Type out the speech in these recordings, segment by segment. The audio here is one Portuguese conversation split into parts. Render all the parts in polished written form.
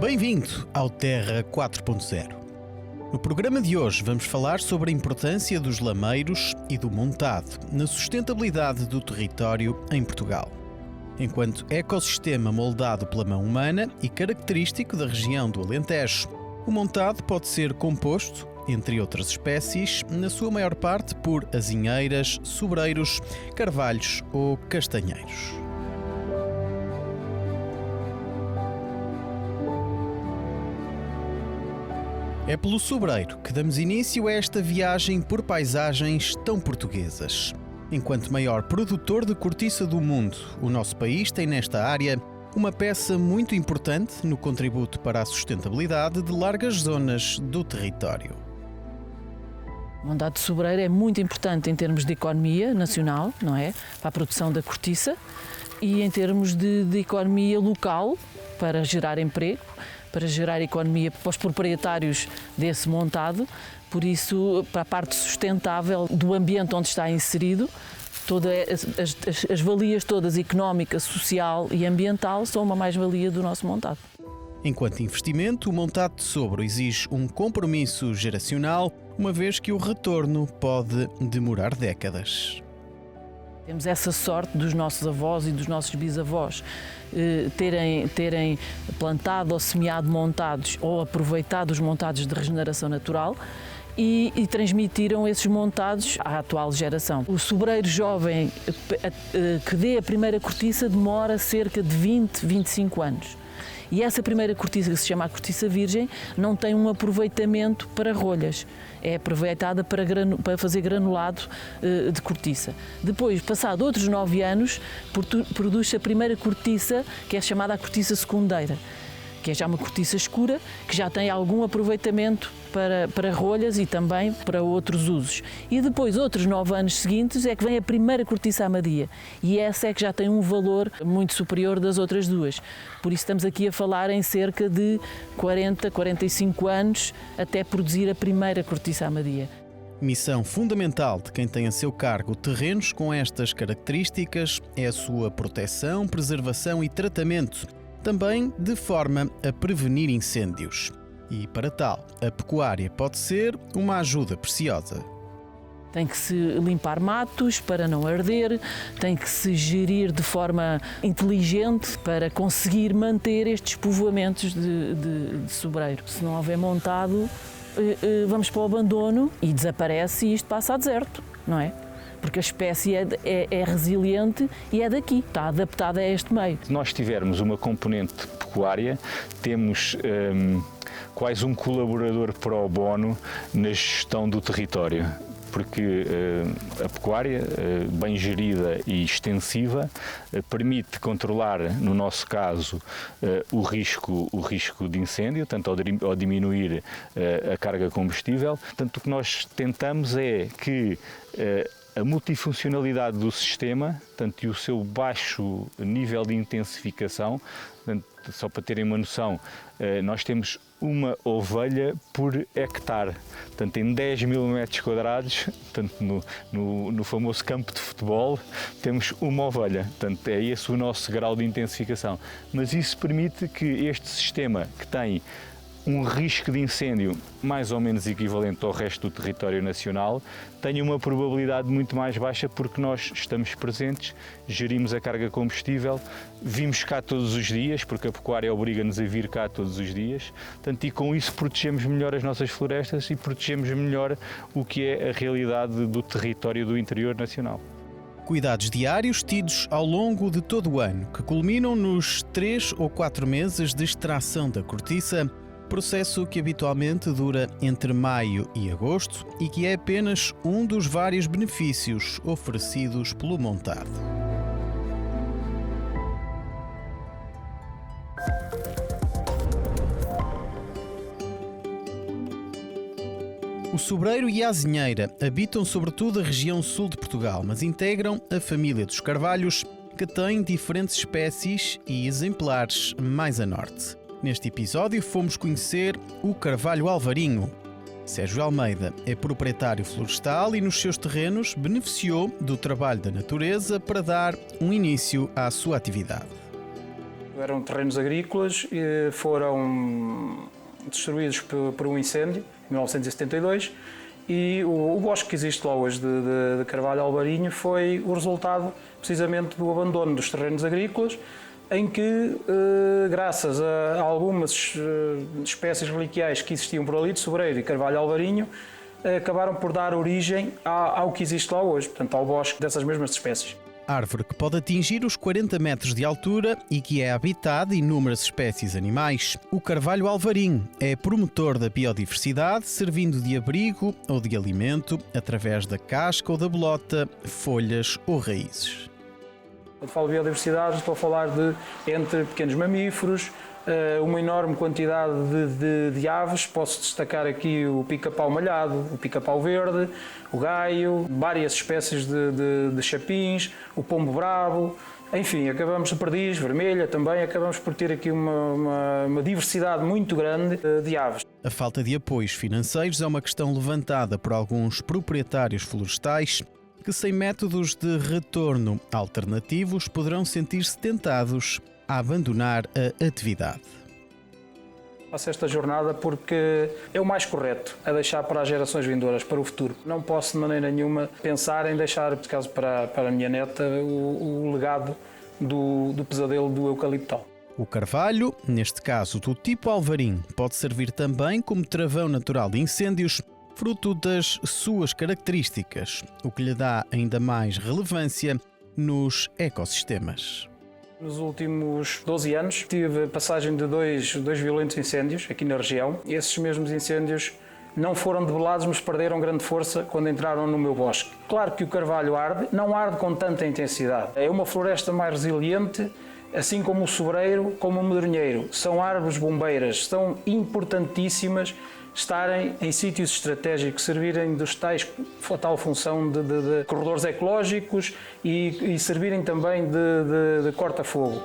Bem-vindo ao Terra 4.0. No programa de hoje vamos falar sobre a importância dos lameiros e do montado na sustentabilidade do território em Portugal. Enquanto ecossistema moldado pela mão humana e característico da região do Alentejo, o montado pode ser composto, entre outras espécies, na sua maior parte por azinheiras, sobreiros, carvalhos ou castanheiros. É pelo sobreiro que damos início a esta viagem por paisagens tão portuguesas. Enquanto maior produtor de cortiça do mundo, o nosso país tem nesta área uma peça muito importante no contributo para a sustentabilidade de largas zonas do território. O montado de sobreiro é muito importante em termos de economia nacional, não é? Para a produção da cortiça e em termos de economia local, para gerar emprego, para gerar economia para os proprietários desse montado. Por isso, para a parte sustentável do ambiente onde está inserido, as valias todas, económica, social e ambiental, são uma mais-valia do nosso montado. Enquanto investimento, o montado de sobro exige um compromisso geracional, uma vez que o retorno pode demorar décadas. Temos essa sorte dos nossos avós e dos nossos bisavós terem plantado ou semeado montados ou aproveitado os montados de regeneração natural e transmitiram esses montados à atual geração. O sobreiro jovem que dê a primeira cortiça demora cerca de 20, 25 anos. E essa primeira cortiça, que se chama a cortiça virgem, não tem um aproveitamento para rolhas. É aproveitada para fazer granulado de cortiça. Depois, passado outros 9 anos, produz-se a primeira cortiça, que é chamada a cortiça secundeira, que é já uma cortiça escura, que já tem algum aproveitamento para rolhas e também para outros usos. E depois, outros 9 anos seguintes, é que vem a primeira cortiça amadia. E essa é que já tem um valor muito superior das outras duas. Por isso estamos aqui a falar em cerca de 40, 45 anos até produzir a primeira cortiça amadia. Missão fundamental de quem tem a seu cargo terrenos com estas características é a sua proteção, preservação e tratamento, também de forma a prevenir incêndios. E, para tal, a pecuária pode ser uma ajuda preciosa. Tem que se limpar matos para não arder, tem que se gerir de forma inteligente para conseguir manter estes povoamentos de sobreiro. Se não houver montado, vamos para o abandono e desaparece e isto passa a deserto, não é? Porque a espécie é resiliente e é daqui, está adaptada a este meio. Se nós tivermos uma componente pecuária, temos quase um colaborador pro bono na gestão do território, porque a pecuária, bem gerida e extensiva, permite controlar, no nosso caso, o risco de incêndio, tanto ao diminuir a carga combustível. Portanto, o que nós tentamos é que a multifuncionalidade do sistema, tanto e o seu baixo nível de intensificação, portanto, só para terem uma noção, nós temos uma ovelha por hectare, portanto, em 10 mil metros quadrados, portanto, no famoso campo de futebol, temos uma ovelha, portanto, é esse o nosso grau de intensificação. Mas isso permite que este sistema, que tem um risco de incêndio mais ou menos equivalente ao resto do território nacional, tenha uma probabilidade muito mais baixa porque nós estamos presentes, gerimos a carga combustível, vimos cá todos os dias, porque a pecuária obriga-nos a vir cá todos os dias, portanto, e com isso protegemos melhor as nossas florestas e protegemos melhor o que é a realidade do território do interior nacional. Cuidados diários tidos ao longo de todo o ano, que culminam nos 3 ou 4 meses de extração da cortiça, processo que habitualmente dura entre maio e agosto e que é apenas um dos vários benefícios oferecidos pelo montado. O sobreiro e a azinheira habitam sobretudo a região sul de Portugal, mas integram a família dos carvalhos, que tem diferentes espécies e exemplares mais a norte. Neste episódio fomos conhecer o carvalho alvarinho. Sérgio Almeida é proprietário florestal e nos seus terrenos beneficiou do trabalho da natureza para dar um início à sua atividade. Eram terrenos agrícolas e foram destruídos por um incêndio em 1972 e o bosque que existe lá hoje de Carvalho Alvarinho foi o resultado precisamente do abandono dos terrenos agrícolas, em que, graças a algumas espécies reliquiais que existiam por ali, de sobreiro e carvalho alvarinho, acabaram por dar origem ao que existe lá hoje, portanto, ao bosque dessas mesmas espécies. Árvore que pode atingir os 40 metros de altura e que é habitada de inúmeras espécies animais. O carvalho alvarinho é promotor da biodiversidade, servindo de abrigo ou de alimento através da casca ou da bolota, folhas ou raízes. Quando falo de biodiversidade, estou a falar entre pequenos mamíferos, uma enorme quantidade de aves. Posso destacar aqui o pica-pau malhado, o pica-pau verde, o gaio, várias espécies de chapins, o pombo bravo. Enfim, acabamos de perdiz, vermelha também, acabamos por ter aqui uma diversidade muito grande de aves. A falta de apoios financeiros é uma questão levantada por alguns proprietários florestais que, sem métodos de retorno alternativos, poderão sentir-se tentados a abandonar a atividade. Faço esta jornada porque é o mais correto, é deixar para as gerações vindouras, para o futuro. Não posso de maneira nenhuma pensar em deixar, por caso, para a minha neta, o legado do pesadelo do eucaliptal. O carvalho, neste caso do tipo alvarinho, pode servir também como travão natural de incêndios, fruto das suas características, o que lhe dá ainda mais relevância nos ecossistemas. Nos últimos 12 anos tive passagem de dois violentos incêndios aqui na região. Esses mesmos incêndios não foram debelados, mas perderam grande força quando entraram no meu bosque. Claro que o carvalho arde, não arde com tanta intensidade. É uma floresta mais resiliente, assim como o sobreiro, como o medronheiro. São árvores bombeiras, são importantíssimas estarem em sítios estratégicos, servirem a tal função de corredores ecológicos e servirem também de corta-fogo.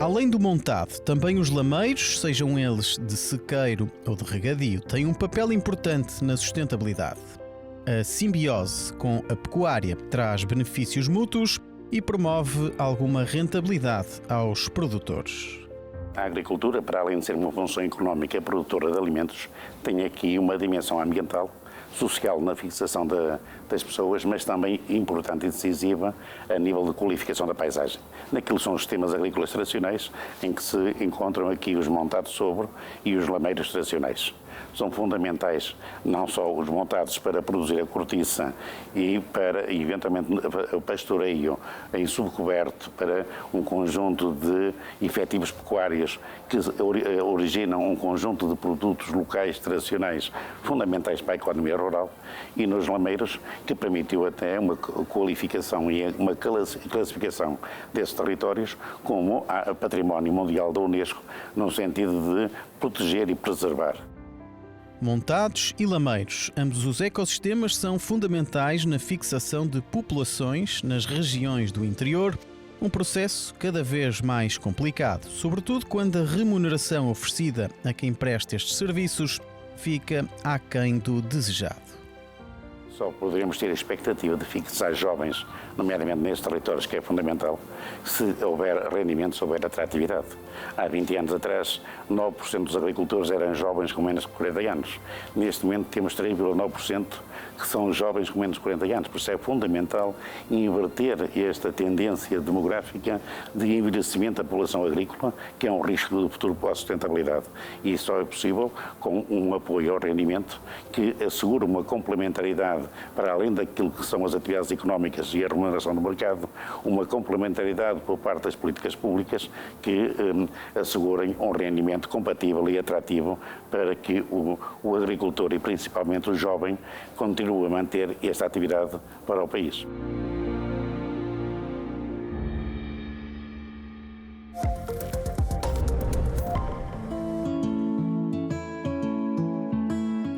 Além do montado, também os lameiros, sejam eles de sequeiro ou de regadio, têm um papel importante na sustentabilidade. A simbiose com a pecuária traz benefícios mútuos e promove alguma rentabilidade aos produtores. A agricultura, para além de ser uma função económica produtora de alimentos, tem aqui uma dimensão ambiental, social na fixação das pessoas, mas também importante e decisiva a nível de qualificação da paisagem. Naquilo são os sistemas agrícolas tradicionais, em que se encontram aqui os montados sobre e os lameiros tradicionais. São fundamentais não só os montados para produzir a cortiça e para, eventualmente, o pastoreio em subcoberto para um conjunto de efetivos pecuários que originam um conjunto de produtos locais tradicionais fundamentais para a economia rural, e nos lameiros, que permitiu até uma qualificação e uma classificação desses territórios como património mundial da Unesco, no sentido de proteger e preservar. Montados e lameiros, ambos os ecossistemas são fundamentais na fixação de populações nas regiões do interior, um processo cada vez mais complicado, sobretudo quando a remuneração oferecida a quem presta estes serviços fica aquém do desejado. Só poderíamos ter a expectativa de fixar jovens, nomeadamente nestes territórios, que é fundamental, se houver rendimento, se houver atratividade. Há 20 anos atrás, 9% dos agricultores eram jovens com menos de 40 anos. Neste momento temos 3,9% que são jovens com menos de 40 anos. Por isso é fundamental inverter esta tendência demográfica de envelhecimento da população agrícola, que é um risco do futuro para a sustentabilidade. E isso só é possível com um apoio ao rendimento que assegura uma complementaridade para além daquilo que são as atividades económicas e a remuneração do mercado, uma complementaridade por parte das políticas públicas que assegurem um rendimento compatível e atrativo para que o agricultor e principalmente o jovem continue a manter esta atividade para o país.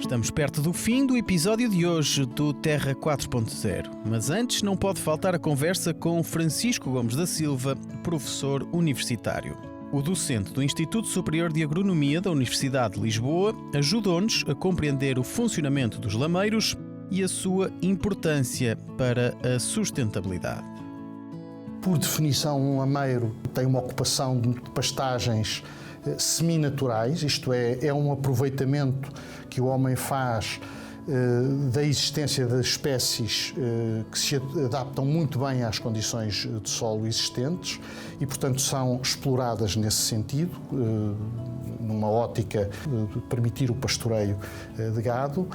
Estamos perto do fim do episódio de hoje do Terra 4.0, mas antes não pode faltar a conversa com Francisco Gomes da Silva, professor universitário. O docente do Instituto Superior de Agronomia da Universidade de Lisboa ajudou-nos a compreender o funcionamento dos lameiros e a sua importância para a sustentabilidade. Por definição, um lameiro tem uma ocupação de pastagens seminaturais, isto é um aproveitamento que o homem faz da existência de espécies que se adaptam muito bem às condições de solo existentes e, portanto, são exploradas nesse sentido, numa ótica de permitir o pastoreio de gado,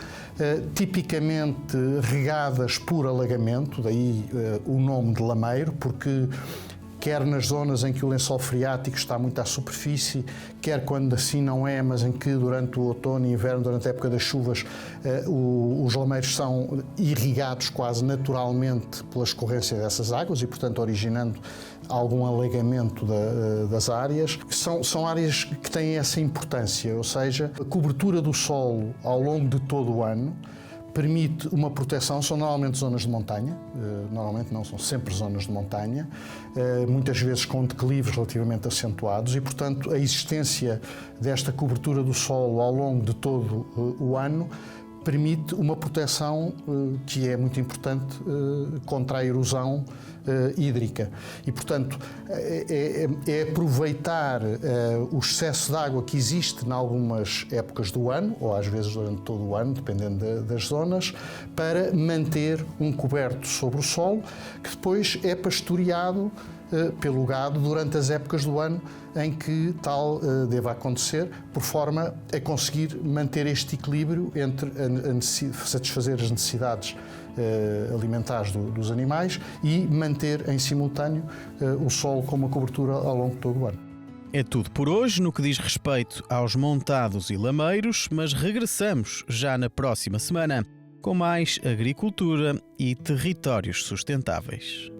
tipicamente regadas por alagamento, daí o nome de lameiro, porque quer nas zonas em que o lençol freático está muito à superfície, quer quando assim não é, mas em que durante o outono e inverno, durante a época das chuvas, os lameiros são irrigados quase naturalmente pela escorrência dessas águas e, portanto, originando algum alagamento das áreas. São áreas que têm essa importância, ou seja, a cobertura do solo ao longo de todo o ano permite uma proteção, são normalmente zonas de montanha, normalmente não, são sempre zonas de montanha, muitas vezes com declives relativamente acentuados e, portanto, a existência desta cobertura do solo ao longo de todo o ano permite uma proteção que é muito importante contra a erosão hídrica. E, portanto, é aproveitar o excesso de água que existe em algumas épocas do ano, ou às vezes durante todo o ano, dependendo das zonas, para manter um coberto sobre o solo, que depois é pastoreado pelo gado durante as épocas do ano em que tal deva acontecer, por forma a conseguir manter este equilíbrio entre satisfazer as necessidades alimentares dos animais e manter em simultâneo o solo com uma cobertura ao longo de todo o ano. É tudo por hoje no que diz respeito aos montados e lameiros, mas regressamos já na próxima semana com mais agricultura e territórios sustentáveis.